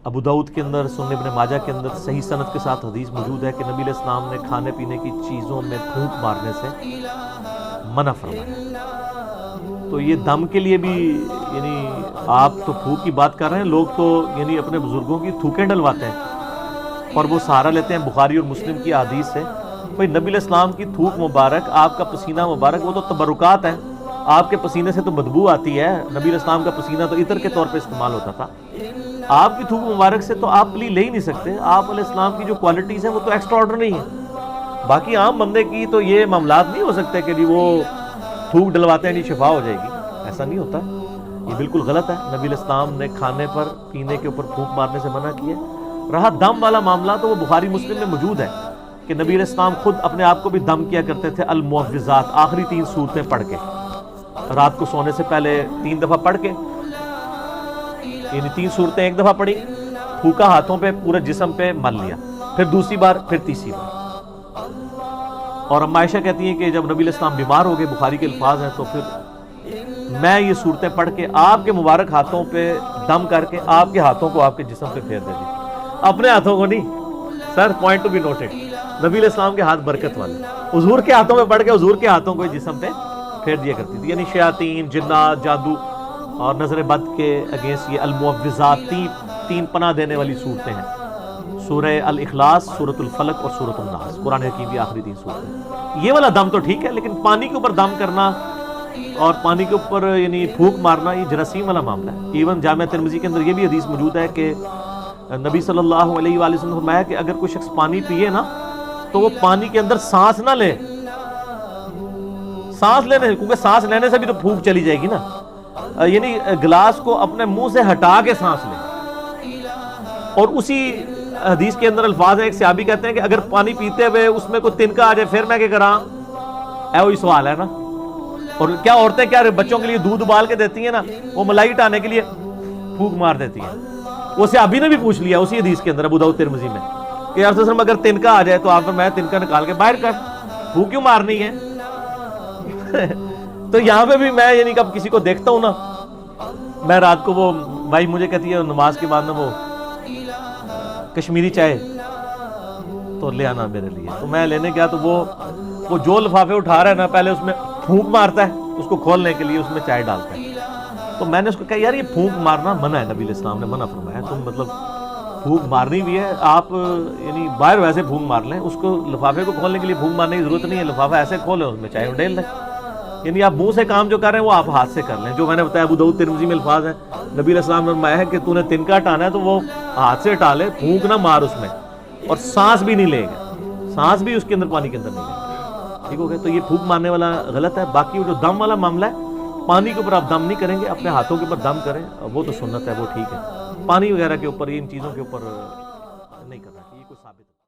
ابو داؤد کے اندر، سنن ابن ماجہ کے اندر صحیح سند کے ساتھ حدیث موجود ہے کہ نبی علیہ السلام نے کھانے پینے کی چیزوں میں پھونک مارنے سے منع فرمایا۔ تو یہ دم کے لیے بھی یعنی آپ تو پھونک کی بات کر رہے ہیں، لوگ تو یعنی اپنے بزرگوں کی تھوکیں ڈلواتے ہیں اور وہ سہارا لیتے ہیں بخاری اور مسلم کی احادیث سے۔ بھئی نبی علیہ السلام کی تھوک مبارک، آپ کا پسینہ مبارک، وہ تو تبرکات ہیں، آپ کے پسینے سے تو بدبو آتی ہے، نبی علیہ السلام کا پسینہ تو عطر کے طور پہ استعمال ہوتا تھا، آپ کی تھوک مبارک سے تو آپ پلی لے ہی نہیں سکتے۔ آپ علیہ السلام کی جو کوالٹیز ہیں وہ تو ایکسٹرا آرڈنری ہیں، باقی عام بندے کی تو یہ معاملات نہیں ہو سکتے کہ جی وہ تھوک ڈلواتے ہیں نہیں شفا ہو جائے گی، ایسا نہیں ہوتا، یہ بالکل غلط ہے۔ نبی علیہ السلام نے کھانے پر پینے کے اوپر پھونک مارنے سے منع کیا۔ رہا دم والا معاملہ تو وہ بخاری مسلم میں موجود ہے کہ نبی علیہ السلام خود اپنے آپ کو بھی دم کیا کرتے تھے، المعوذات، آخری 3 سورتیں پڑھ کے، رات کو سونے سے پہلے 3 دفعہ پڑھ کے، یعنی 3 سورتیں ایک دفعہ پڑھی، پھونکا ہاتھوں پہ، پورے جسم پہ مل لیا، پھر دوسری بار، پھر تیسری بار۔ اور اما عائشہ کہتی ہیں کہ جب نبی علیہ السلام بیمار ہو گئے، بخاری کے الفاظ ہیں، تو پھر میں یہ صورتیں پڑھ کے آپ کے مبارک ہاتھوں پہ دم کر کے آپ کے ہاتھوں کو آپ کے جسم پہ پھیر دیتی، اپنے ہاتھوں کو نہیں۔ سر پوائنٹ ٹو بی نوٹڈ، نبی علیہ السلام کے ہاتھ برکت والے، حضور کے ہاتھوں پہ پڑھ کے حضور کے ہاتھوں کو جسم پہ پھیر دیا کرتی تھی۔ یعنی شیاطین، جنات، جادو اور نظر بد کے اگینسٹ یہ المعوذات 3 پناہ دینے والی صورتیں ہیں، سورہ الاخلاص، سورۃ الفلق اور سورۃ الناس، قرآن حکیم کی آخری 3 صورتیں۔ یہ والا دم تو ٹھیک ہے، لیکن پانی کے اوپر دم کرنا اور پانی کے اوپر یعنی پھونک مارنا یہ جراثیم والا معاملہ ہے۔ ایون جامعہ ترمذی کے اندر یہ بھی حدیث موجود ہے کہ نبی صلی اللہ علیہ وآلہ وسلم نے فرمایا کہ اگر کوئی شخص پانی پیے نا تو وہ پانی کے اندر سانس نہ لے، سانس لینے، کیونکہ سانس لینے سے بھی تو پھونک چلی جائے گی نا، یعنی گلاس کو اپنے منہ سے ہٹا کے سانس لے۔ اور اسی حدیث کے اندر الفاظ ہیں، ایک صحابی کہتے ہیں کہ اگر پانی پیتے ہوئے اس میں کوئی تنکا آ جائے پھر میں کیا کراں؟ وہی سوال ہے نا۔ اور کیا عورتیں کیا بچوں کے لیے دودھ ابال کے دیتی ہیں نا، وہ ملائی ہٹانے کے لیے پھونک مار دیتی ہیں۔ وہ صحابی نے بھی پوچھ لیا اسی حدیث کے اندر ابو داؤد ترمذی میں کہ یا رسول اللہ اگر تنکا آ جائے تو آپ میں تنکا نکال کے باہر کر، پھونک کیوں مارنی ہے؟ تو یہاں پہ بھی میں یعنی کب کسی کو دیکھتا ہوں نا، میں رات کو وہ بھائی مجھے کہتی ہے نماز کے بعد نا وہ کشمیری چائے تو لے آنا میرے لیے، تو میں لینے گیا تو وہ جو لفافے اٹھا رہا ہے نا پہلے اس میں پھونک مارتا ہے، اس کو کھولنے کے لیے اس میں چائے ڈالتا ہے۔ تو میں نے اس کو کہا یار یہ پھونک مارنا منع ہے، نبی علیہ السلام نے منع فرمایا، تم مطلب پھونک مارنی بھی ہے آپ یعنی باہر ویسے پھونک مار لیں، اس کو لفافے کو کھولنے کے لیے پھونک مارنے کی ضرورت نہیں ہے، لفافہ ایسے کھولیں اس میں چائے ڈال دیں۔ یعنی آپ منہ سے کام جو کر رہے ہیں وہ آپ ہاتھ سے کر لیں، جو میں نے بتایا ابو داؤد ترمذی میں الفاظ ہیں، نبی علیہ السلام نے فرمایا ہے کہ تو نے تنکا ہٹانا ہے تو وہ ہاتھ سے ہٹا لے، پھونک نہ مار اس میں، اور سانس بھی نہیں لے گا، سانس بھی اس کے اندر پانی کے اندر نہیں لے گا، ٹھیک ہو گیا۔ تو یہ پھونک مارنے والا غلط ہے۔ باقی وہ جو دم والا معاملہ ہے، پانی کے اوپر آپ دم نہیں کریں گے، اپنے ہاتھوں کے اوپر دم کریں، وہ تو سنت ہے، وہ ٹھیک ہے۔ پانی وغیرہ کے اوپر ان چیزوں کے اوپر نہیں کرنا چاہیے، کوئی ثابت